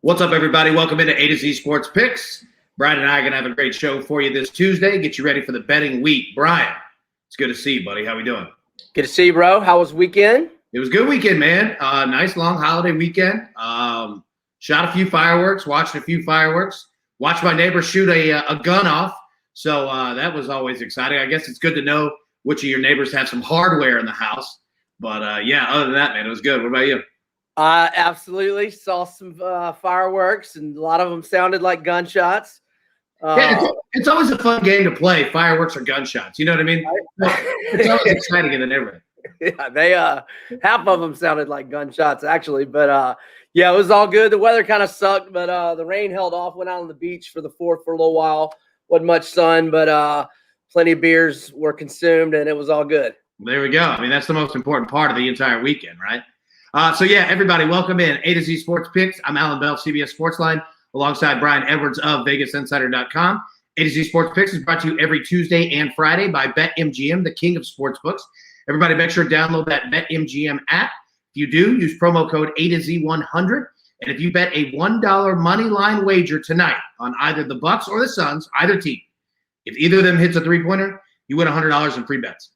What's up, everybody? Welcome into A to Z Sports Picks. Brian and I are going to have a great show for you this Tuesday. Get you ready for the betting week. Brian, it's good to see you, buddy. How we doing? Good to see you, bro. How was weekend? It was a good weekend, man. Nice long holiday weekend. Shot a few fireworks, watched a few fireworks, watched my neighbor shoot a gun off. So that was always exciting. I guess it's good to know which of your neighbors have some hardware in the house. But yeah, other than that, man, it was good. What about you? Absolutely saw some fireworks, and a lot of them sounded like gunshots. Yeah, it's always a fun game to play, fireworks or gunshots. You know what I mean? It's always exciting in the neighborhood. Yeah, they half of them sounded like gunshots actually, but yeah, it was all good. The weather kind of sucked, but the rain held off. Went out on the beach for the 4th for a little while. Wasn't much sun, but plenty of beers were consumed, and it was all good. There we go. I mean, that's the most important part of the entire weekend, right? So yeah, everybody, welcome in A to Z Sports Picks. I'm Alan Bell, CBS Sportsline, alongside Brian Edwards of VegasInsider.com. A to Z Sports Picks is brought to you every Tuesday and Friday by BetMGM, the king of sportsbooks. Everybody, make sure to download that BetMGM app. If you do, use promo code A to Z 100. And if you bet a $1 money line wager tonight on either the Bucks or the Suns, either team, if either of them hits a three-pointer, you win $100 in free bets.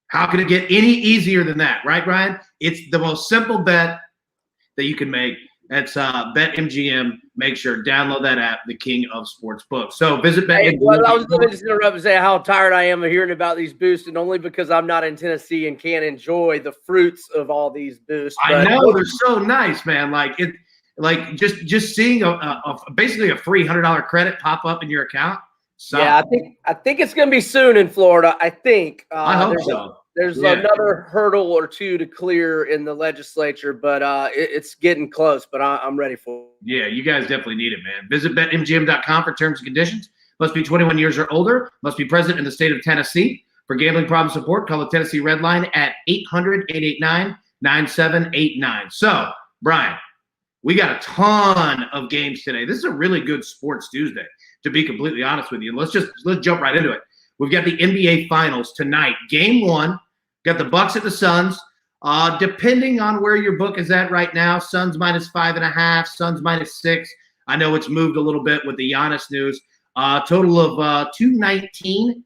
How can it get any easier than that, right, Brian? It's the most simple bet that you can make. That's BetMGM. Make sure download that app, the king of sportsbooks. So visit BetMGM. Hey, well, I was going to just interrupt and say how tired I am of hearing about these boosts, and only because I'm not in Tennessee and can't enjoy the fruits of all these boosts. I know they're so nice, man. Like just seeing basically a free $100 credit pop up in your account. So, yeah, I think it's going to be soon in Florida. I think. I hope so. There's another hurdle or two to clear in the legislature, but it's getting close. But I'm ready for it. Yeah, you guys definitely need it, man. Visit BetMGM.com for terms and conditions. Must be 21 years or older. Must be present in the state of Tennessee. For gambling problem support, call the Tennessee Red Line at 800-889-9789. So, Brian, we got a ton of games today. This is a really good Sports Tuesday, to be completely honest with you. Let's jump right into it. We've got the NBA Finals tonight. Game 1. Got the Bucks at the Suns. Depending on where your book is at right now, Suns -5.5, Suns -6. I know it's moved a little bit with the Giannis news. Total of 219.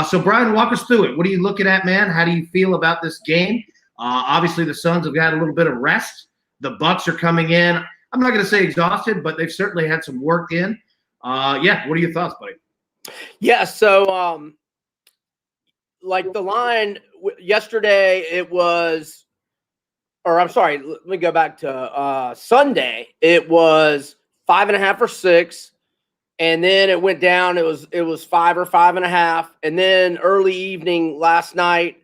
So, Brian, walk us through it. What are you looking at, man? How do you feel about this game? Obviously, the Suns have got a little bit of rest. The Bucks are coming in. I'm not going to say exhausted, but they've certainly had some work in. Yeah, what are your thoughts, buddy? Yeah, so like the line yesterday, it was, or I'm sorry, let me go back to Sunday. It was 5.5 or 6, and then it went down. It was 5 or 5.5, and then early evening last night,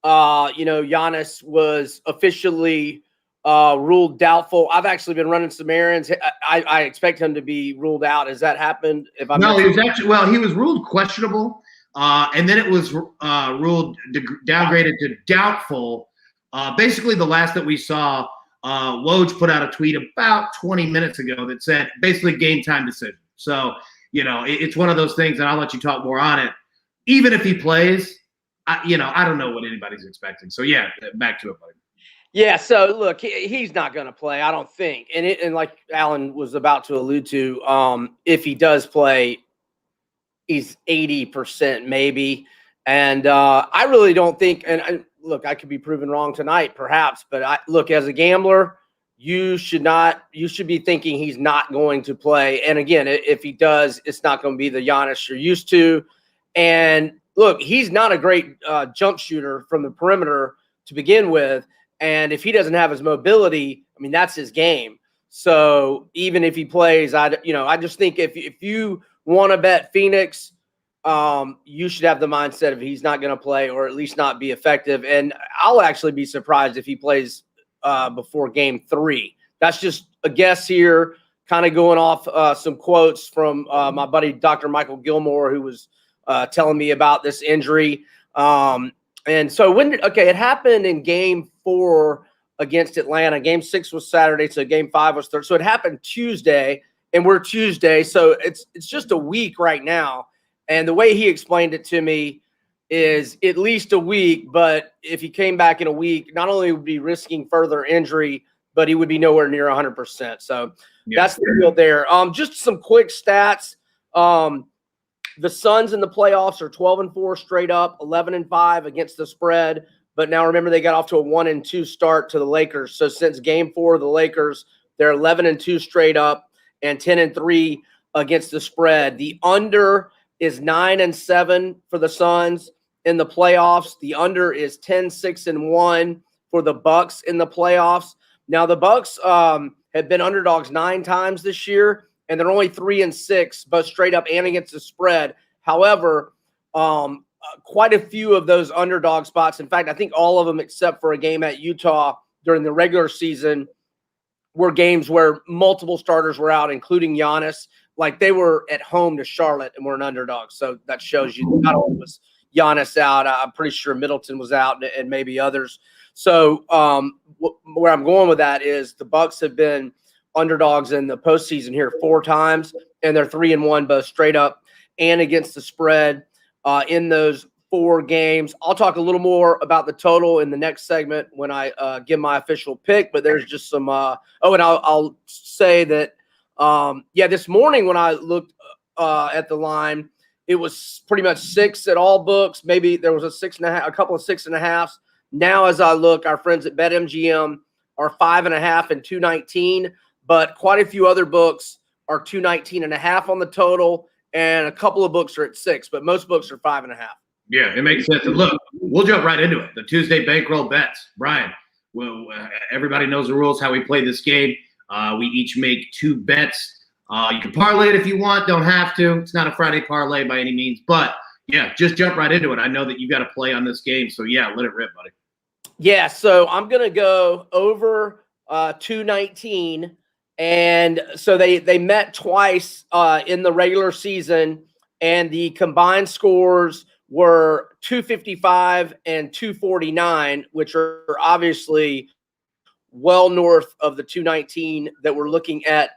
Giannis was officially ruled doubtful. I've actually been running some errands. I expect him to be ruled out. Has that happened? He was ruled questionable. And then it was ruled downgraded to doubtful. Basically, the last that we saw, Woj put out a tweet about 20 minutes ago that said basically game time decision. So, it's one of those things, and I'll let you talk more on it. Even if he plays, I don't know what anybody's expecting. So, yeah, back to it, buddy. Yeah, so look, he's not going to play, I don't think. And like Alan was about to allude to, if he does play, he's 80% maybe. And I really don't think, and look, I could be proven wrong tonight, perhaps, but look, as a gambler, you should be thinking he's not going to play. And again, if he does, it's not going to be the Giannis you're used to. And look, he's not a great jump shooter from the perimeter to begin with. And if he doesn't have his mobility, I mean, that's his game. So even if he plays, I just think if you want to bet Phoenix, you should have the mindset of he's not going to play, or at least not be effective. And I'll actually be surprised if he plays before game 3. That's just a guess here, kind of going off some quotes from my buddy Dr. Michael Gilmore, who was telling me about this injury. And so it happened in game 4 against Atlanta. Game 6 was Saturday, so game 5 was Thursday. So it happened Tuesday, and we're Tuesday, so it's just a week right now. And the way he explained it to me is at least a week, but if he came back in a week, not only would he be risking further injury, but he would be nowhere near 100%. So that's the deal there. Just some quick stats. The Suns in the playoffs are 12-4 straight up, 11-5 against the spread. But now remember, they got off to a 1-2 start to the Lakers. So since Game 4 of the Lakers, they're 11-2 straight up and 10-3 against the spread. The under is 9-7 for the Suns in the playoffs. The under is 10-6-1 for the Bucks in the playoffs. Now the Bucks have been underdogs 9 times this year, and they're only 3-6, both straight up and against the spread. However, quite a few of those underdog spots, in fact, I think all of them except for a game at Utah during the regular season, were games where multiple starters were out, including Giannis. Like, they were at home to Charlotte and were an underdog. So that shows you not only was Giannis out, I'm pretty sure Middleton was out and maybe others. So where I'm going with that is the Bucks have been underdogs in the postseason here 4 times, and they're 3-1 both straight up and against the spread in those 4 games. I'll talk a little more about the total in the next segment when I give my official pick, but there's just some and I'll say that this morning when I looked at the line, it was pretty much 6 at all books. Maybe there was a 6.5, a couple of 6.5s. Now as I look, our friends at BetMGM are 5.5 and 219. But quite a few other books are 219.5 on the total, and a couple of books are at 6, but most books are 5.5. Yeah, it makes sense. And look, we'll jump right into it. The Tuesday Bankroll bets. Brian, well, everybody knows the rules, how we play this game. We each make 2 bets. You can parlay it if you want. Don't have to. It's not a Friday parlay by any means. But, yeah, just jump right into it. I know that you got to play on this game. So, yeah, let it rip, buddy. Yeah, so I'm going to go over 219. And so they met twice in the regular season, and the combined scores were 255 and 249, which are obviously well north of the 219 that we're looking at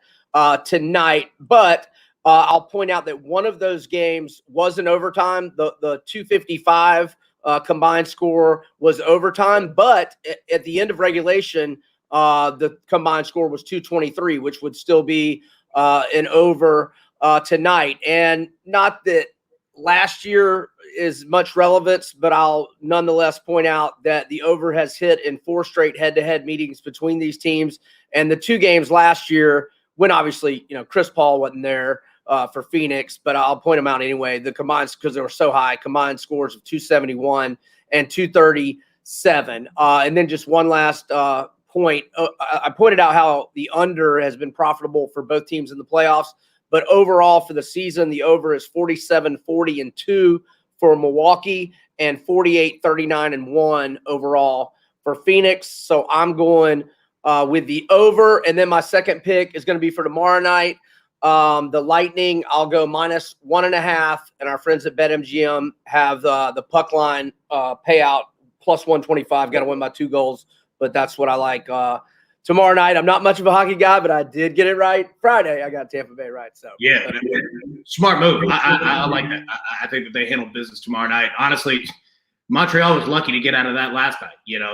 tonight. But I'll point out that one of those games was in overtime. The 255 combined score was overtime, but at the end of regulation, the combined score was 223, which would still be an over tonight. And not that last year is much relevance, but I'll nonetheless point out that the over has hit in 4 straight head-to-head meetings between these teams. And the 2 games last year, when obviously, Chris Paul wasn't there for Phoenix, but I'll point them out anyway. The combined, because they were so high, combined scores of 271 and 237. And then just one last point. I pointed out how the under has been profitable for both teams in the playoffs, but overall for the season, the over is 47-40-2 for Milwaukee and 48-39-1 overall for Phoenix. So I'm going with the over, and then my second pick is going to be for tomorrow night. The Lightning, I'll go -1.5, and our friends at BetMGM have the puck line payout plus 125. Got to win by 2 goals. But that's what I like tomorrow night. I'm not much of a hockey guy, but I did get it right Friday. I got Tampa Bay right. So yeah, smart move. I like that. I think that they handled business tomorrow night. Honestly, Montreal was lucky to get out of that last night.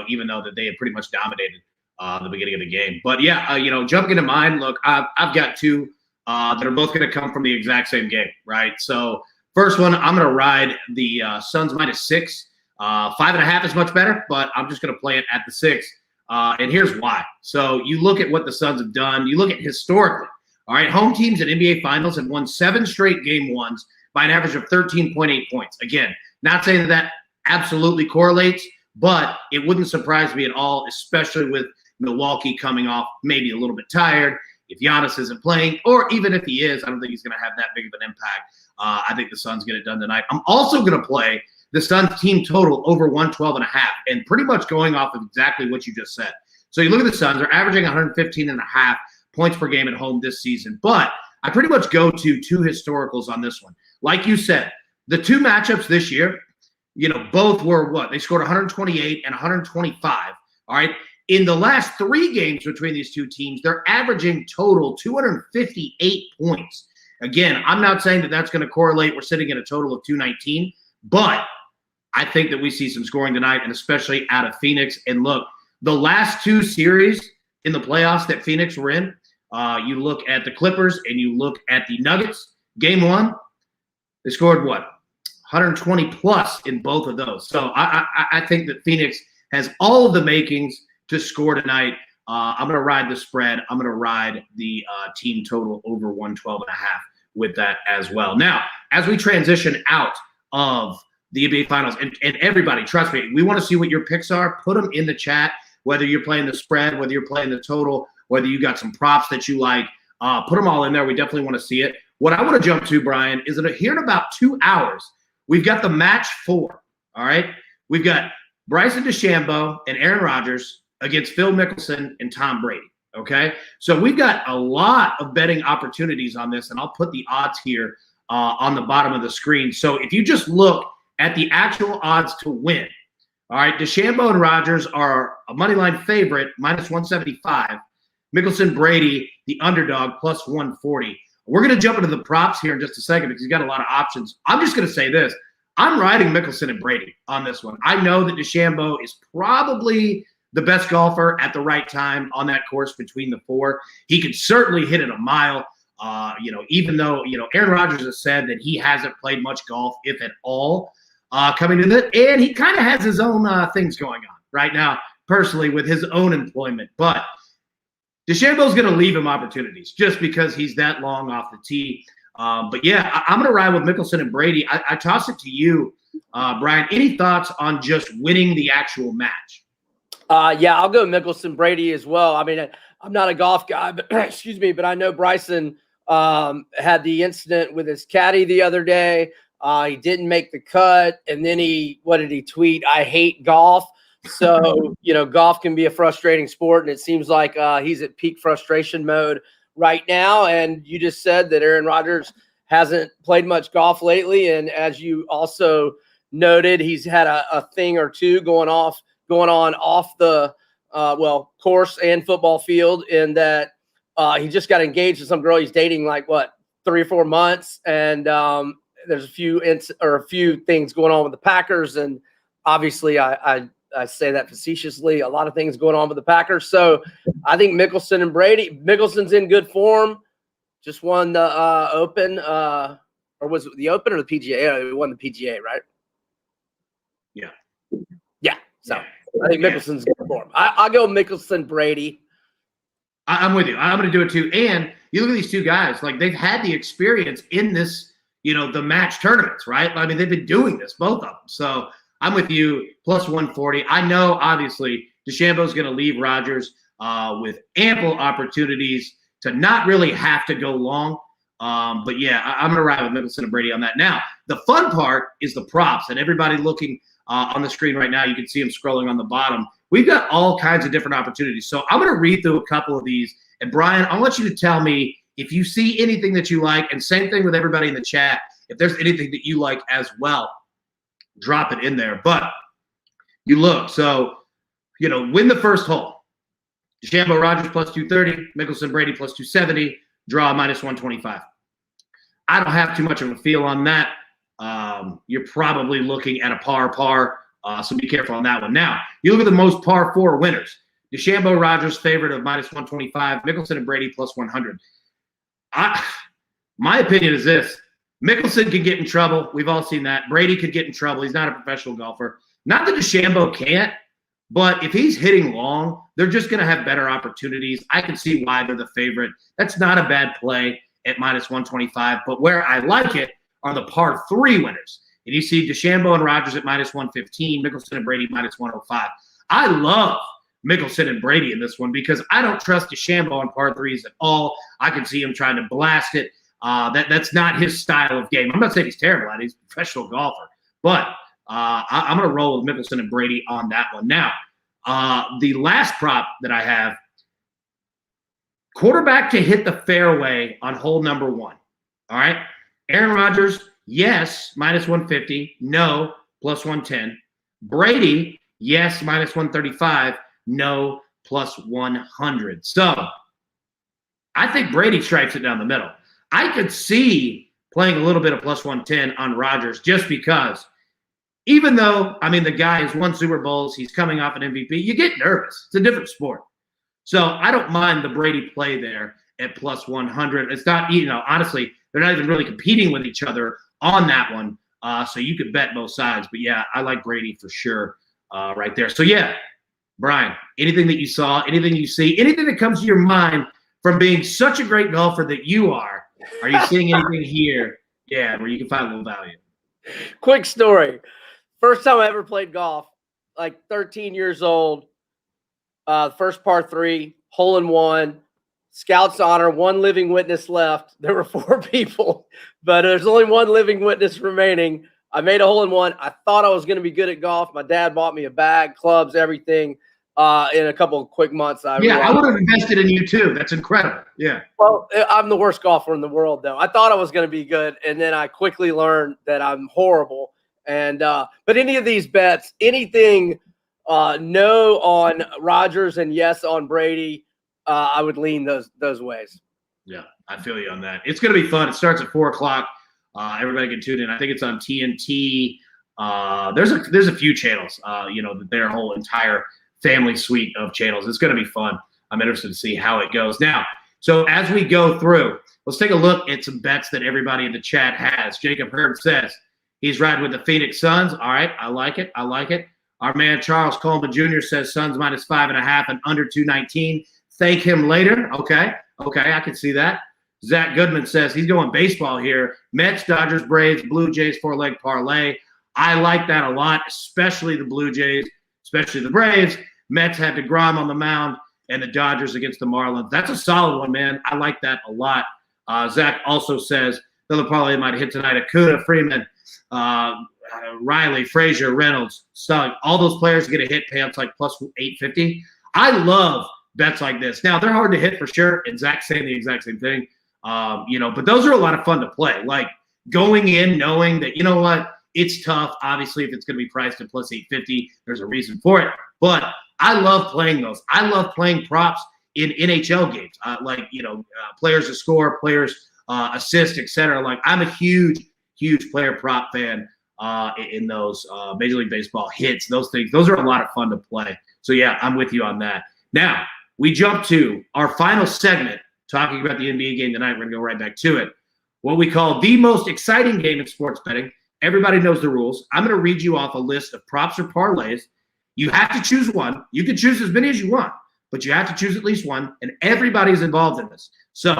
Even though that they had pretty much dominated the beginning of the game. But yeah, jumping into mine. Look, I've got 2 that are both going to come from the exact same game, right? So first one, I'm going to ride the Suns -6. 5.5 is much better, but I'm just going to play it at the 6. And here's why. So you look at what the Suns have done. You look at historically. All right, home teams in NBA Finals have won 7 straight game ones by an average of 13.8 points. Again, not saying that absolutely correlates, but it wouldn't surprise me at all, especially with Milwaukee coming off maybe a little bit tired. If Giannis isn't playing, or even if he is, I don't think he's going to have that big of an impact. I think the Suns get it done tonight. I'm also going to play the Suns team total over 112.5, and pretty much going off of exactly what you just said. So you look at the Suns, they're averaging 115.5 points per game at home this season. But I pretty much go to 2 historicals on this one. Like you said, the 2 matchups this year, both were what? They scored 128 and 125. All right. In the last 3 games between these 2 teams, they're averaging total 258 points. Again, I'm not saying that that's going to correlate. We're sitting at a total of 219, but I think that we see some scoring tonight, and especially out of Phoenix. And look, the last 2 series, in the playoffs that Phoenix were in. You look at the Clippers and you look at the Nuggets. Game 1, they scored what? 120 plus in both of those. So I think that Phoenix has all of the makings to score tonight. I'm going to ride the spread. I'm going to ride the team total over 112.5 with that as well. Now, as we transition out of the NBA Finals, and everybody, trust me, we want to see what your picks are. Put them in the chat, whether you're playing the spread, whether you're playing the total, whether you got some props that you like. Put them all in there. We definitely want to see it. What I want to jump to, Brian, is that here in about 2 hours, we've got the match 4, all right? We've got Bryson DeChambeau and Aaron Rodgers against Phil Mickelson and Tom Brady, okay? So we've got a lot of betting opportunities on this, and I'll put the odds here on the bottom of the screen. So if you just look at the actual odds to win, all right, DeChambeau and Rodgers are a moneyline favorite, minus 175. Mickelson, Brady, the underdog, plus 140. We're going to jump into the props here in just a second because he's got a lot of options. I'm just going to say this. I'm riding Mickelson and Brady on this one. I know that DeChambeau is probably the best golfer at the right time on that course between the 4. He could certainly hit it a mile, even though, Aaron Rodgers has said that he hasn't played much golf, if at all, coming to it. And he kind of has his own things going on right now, personally, with his own employment. But DeChambeau's going to leave him opportunities just because he's that long off the tee. But yeah, I'm going to ride with Mickelson and Brady. I toss it to you, Brian. Any thoughts on just winning the actual match? Yeah, I'll go Mickelson, Brady as well. I mean, I'm not a golf guy, but excuse me, but I know Bryson had the incident with his caddy the other day. He didn't make the cut, and then what did he tweet? I hate golf. So, golf can be a frustrating sport, and it seems like he's at peak frustration mode right now. And you just said that Aaron Rodgers hasn't played much golf lately. And as you also noted, he's had a thing or two going on off the course and football field, in that he just got engaged to some girl he's dating 3 or 4 months. And there's a few things going on with the Packers. And obviously I say that facetiously, a lot of things going on with the Packers. So I think Mickelson and Brady. Mickelson's in good form. Just won the Open, or was it the Open or the PGA? He won the PGA, right? Yeah. Yeah. So I think Mickelson's in good form. I'll go Mickelson, Brady. I'm with you. I'm going to do it too. And you look at these two guys, they've had the experience in this, the match tournaments, right? I mean, they've been doing this, both of them. So I'm with you, plus 140. I know, obviously, DeChambeau's going to leave Rodgers with ample opportunities to not really have to go long. But, yeah, I'm going to ride with Mickelson and Brady on that. Now, the fun part is the props. And everybody looking on the screen right now, you can see them scrolling on the bottom. We've got all kinds of different opportunities. So I'm going to read through a couple of these. And, Brian, I want you to tell me if you see anything that you like. And same thing with everybody in the chat. If there's anything that you like as well, drop it in there. But you look, so, win the first hole. DeChambeau, Rodgers plus 230, Mickelson, Brady plus 270, draw minus 125. I don't have too much of a feel on that. You're probably looking at a par, so be careful on that one. Now, you look at the most par 4 winners. DeChambeau, Rodgers, favorite of minus 125, Mickelson and Brady plus 100. My opinion is this. Mickelson could get in trouble. We've all seen that. Brady could get in trouble. He's not a professional golfer. Not that DeChambeau can't, but if he's hitting long, they're just going to have better opportunities. I can see why they're the favorite. That's not a bad play at minus 125. But where I like it are the par 3 winners. And you see DeChambeau and Rodgers at minus 115, Mickelson and Brady minus 105. I love Mickelson and Brady in this one because I don't trust DeChambeau on par 3s at all. I can see him trying to blast it. That's not his style of game. I'm not saying he's terrible at it. He's a professional golfer. But I'm going to roll with Mickelson and Brady on that one. Now, the last prop that I have, quarterback to hit the fairway on hole number 1. All right? Aaron Rodgers, yes, minus 150. No, plus 110. Brady, yes, minus 135. No, plus 100. So I think Brady strikes it down the middle. I could see playing a little bit of plus 110 on Rodgers just because, even though, the guy has won Super Bowls, he's coming off an MVP, you get nervous. It's a different sport. So I don't mind the Brady play there at plus 100. It's not, honestly, they're not even really competing with each other on that one. So you could bet both sides. But, yeah, I like Brady for sure right there. So, yeah, Brian, anything that you saw, anything you see, anything that comes to your mind from being such a great golfer that you are you seeing anything here, where you can find a little value? Quick story. First time I ever played golf, like 13 years old, first par 3, hole in one, Scouts honor, one living witness left. There were 4 people, but there's only one living witness remaining. I made a hole in one. I thought I was going to be good at golf. My dad bought me a bag, clubs, everything. In a couple of quick months, I would have invested in you too. That's incredible. Yeah. Well, I'm the worst golfer in the world, though. I thought I was going to be good, and then I quickly learned that I'm horrible. And but any of these bets, anything no on Rodgers and yes on Brady, I would lean those ways. Yeah, I feel you on that. It's going to be fun. It starts at 4:00. Everybody can tune in. I think it's on TNT. There's a few channels. Their whole entire family suite of channels. It's going to be fun. I'm interested to see how it goes. Now, so as we go through, let's take a look at some bets that everybody in the chat has. Jacob Hurd says he's riding with the Phoenix Suns. All right, I like it. Our man Charles Coleman Jr. says Suns minus 5.5 and under 219. Thank him later. Okay, I can see that. Zach Goodman says he's going baseball here. Mets, Dodgers, Braves, Blue Jays, 4-leg parlay. I like that a lot, especially the Blue Jays, especially the Braves. Mets had DeGrom on the mound, and the Dodgers against the Marlins. That's a solid one, man. I like that a lot. Zach also says another parlay might hit tonight. Acuna, Freeman, Riley, Frazier, Reynolds, Stug. All those players get a hit payouts like plus 850. I love bets like this. Now, they're hard to hit for sure, and Zach's saying the exact same thing. But those are a lot of fun to play. Like going in knowing that, you know what, it's tough. Obviously, if it's going to be priced at plus 850, there's a reason for it. But I love playing those. I love playing props in NHL games, players to score, players assist, etc. Like I'm a huge player prop fan in those Major League Baseball hits, those things. Those are a lot of fun to play. So, yeah, I'm with you on that. Now, we jump to our final segment, talking about the NBA game tonight. We're going to go right back to it. What we call the most exciting game in sports betting. Everybody knows the rules. I'm going to read you off a list of props or parlays. You have to choose one. You can choose as many as you want, but you have to choose at least one, and everybody's involved in this. So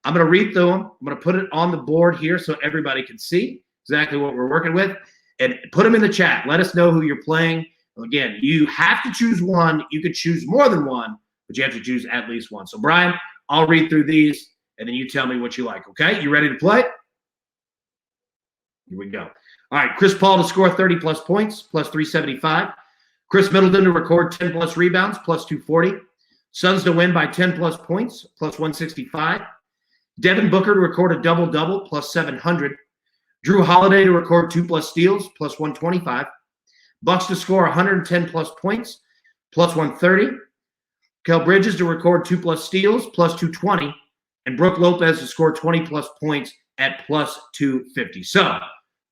I'm going to read through them. I'm going to put it on the board here so everybody can see exactly what we're working with, and put them in the chat. Let us know who you're playing. Again, you have to choose one. You could choose more than one, but you have to choose at least one. So, Brian, I'll read through these, and then you tell me what you like, okay? You ready to play? Here we go. All right, Chris Paul to score 30-plus points, plus 375. Chris Middleton to record 10-plus rebounds, plus 240. Suns to win by 10-plus points, plus 165. Devin Booker to record a double-double, plus 700. Drew Holiday to record 2-plus steals, plus 125. Bucks to score 110-plus points, plus 130. Kel Bridges to record 2-plus steals, plus 220. And Brook Lopez to score 20-plus points at plus 250. So,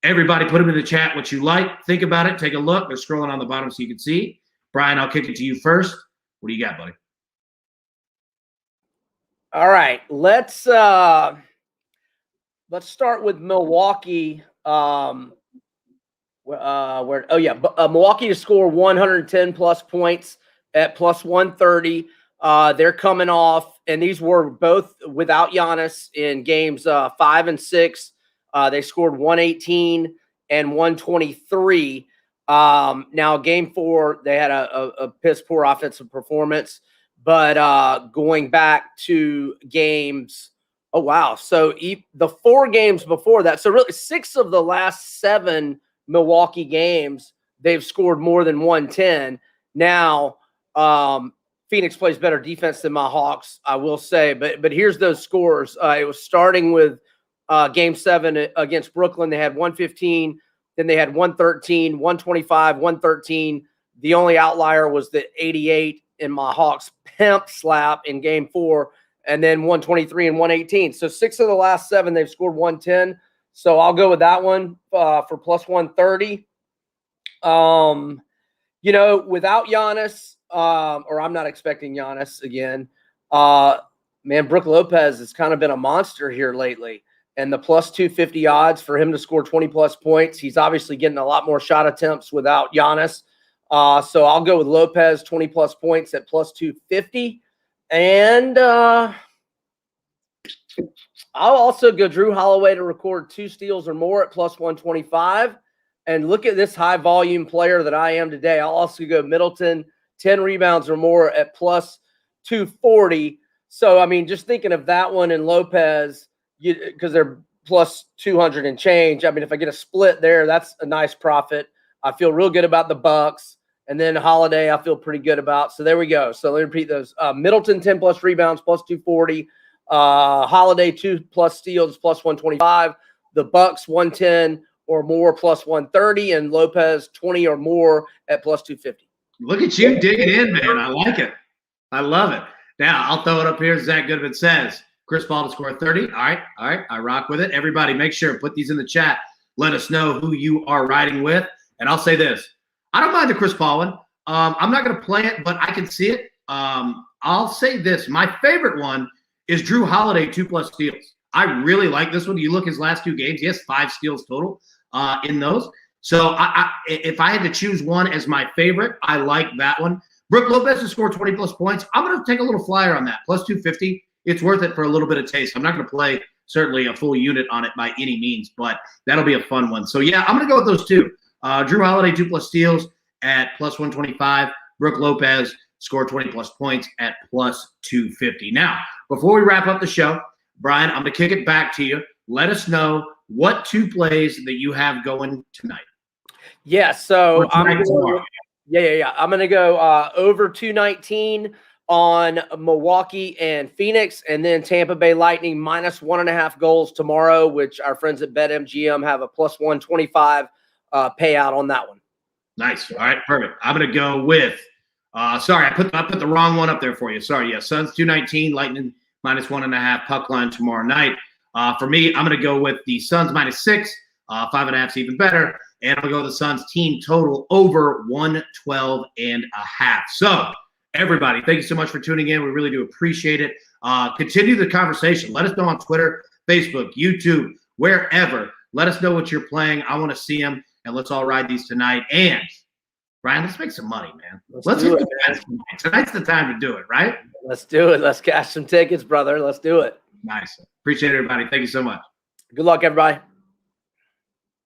everybody put them in the chat what you like. Think about it. Take a look. They're scrolling on the bottom so you can see. Brian, I'll kick it to you first. What do you got, buddy? All right. Let's start with Milwaukee. Milwaukee to score 110-plus points at plus 130. They're coming off, and these were both without Giannis in games 5 and 6. They scored 118 and 123. Now, game 4, they had a piss poor offensive performance. But going back to games, oh, wow. So the 4 games before that, so really 6 of the last 7 Milwaukee games, they've scored more than 110. Now, Phoenix plays better defense than my Hawks, I will say. But here's those scores. It was starting with Game 7 against Brooklyn. They had 115. Then they had 113, 125, 113. The only outlier was the 88 in my Hawks pimp slap in Game 4. And then 123 and 118. So 6 of the last 7, they've scored 110. So I'll go with that one for plus 130. Without Giannis, or I'm not expecting Giannis again. Man, Brook Lopez has kind of been a monster here lately. And the plus 250 odds for him to score 20-plus points. He's obviously getting a lot more shot attempts without Giannis. So I'll go with Lopez, 20-plus points at plus 250. And I'll also go Drew Holloway to record 2 steals or more at plus 125. And look at this high-volume player that I am today. I'll also go Middleton, 10 rebounds or more at plus 240. So, I mean, just thinking of that one and Lopez, because they're plus 200 and change. I mean, if I get a split there, that's a nice profit. I feel real good about the Bucks. And then Holiday, I feel pretty good about. So there we go. So let me repeat those. Middleton, 10-plus rebounds, plus 240. Holiday, 2-plus steals, plus 125. The Bucks, 110 or more, plus 130. And Lopez, 20 or more at plus 250. Look at you digging in, man. I like it. I love it. Now, I'll throw it up here. Zach Goodman says, Chris Paul to score 30. All right. I rock with it. Everybody, make sure, put these in the chat. Let us know who you are riding with. And I'll say this. I don't mind the Chris Paul one. I'm not going to play it, but I can see it. I'll say this. My favorite one is Drew Holiday, 2+ steals. I really like this one. You look his last 2 games, he has 5 steals total in those. So if I had to choose one as my favorite, I like that one. Brook Lopez to score 20+ points. I'm going to take a little flyer on that. Plus 250. It's worth it for a little bit of taste. I'm not going to play certainly a full unit on it by any means, but that'll be a fun one. So, yeah, I'm going to go with those 2. Drew Holiday, 2+ steals at plus 125. Brook Lopez score 20+ points at plus 250. Now, before we wrap up the show, Brian, I'm going to kick it back to you. Let us know what 2 plays that you have going tonight. Yeah, so I'm going to go over 219 on Milwaukee and Phoenix, and then Tampa Bay Lightning minus 1.5 goals tomorrow, which our friends at BetMGM have a plus 125 payout on that one. Nice. All right, perfect. I'm going to go with sorry, I put the wrong one up there for you. Sorry, yeah, Suns 219, Lightning minus 1.5 puck line tomorrow night. For me, I'm going to go with the Suns minus 6, 5.5 is even better, and I'm going to go with the Suns team total over 112.5. So, everybody, thank you so much for tuning in. We really do appreciate it. Continue the conversation. Let us know on Twitter, Facebook, YouTube, wherever. Let us know what you're playing. I want to see them, and let's all ride these tonight. And, Brian, let's make some money, man. Let's do it, man. Tonight's the time to do it, right? Let's do it. Let's cash some tickets, brother. Let's do it. Nice. Appreciate it, everybody. Thank you so much. Good luck, everybody.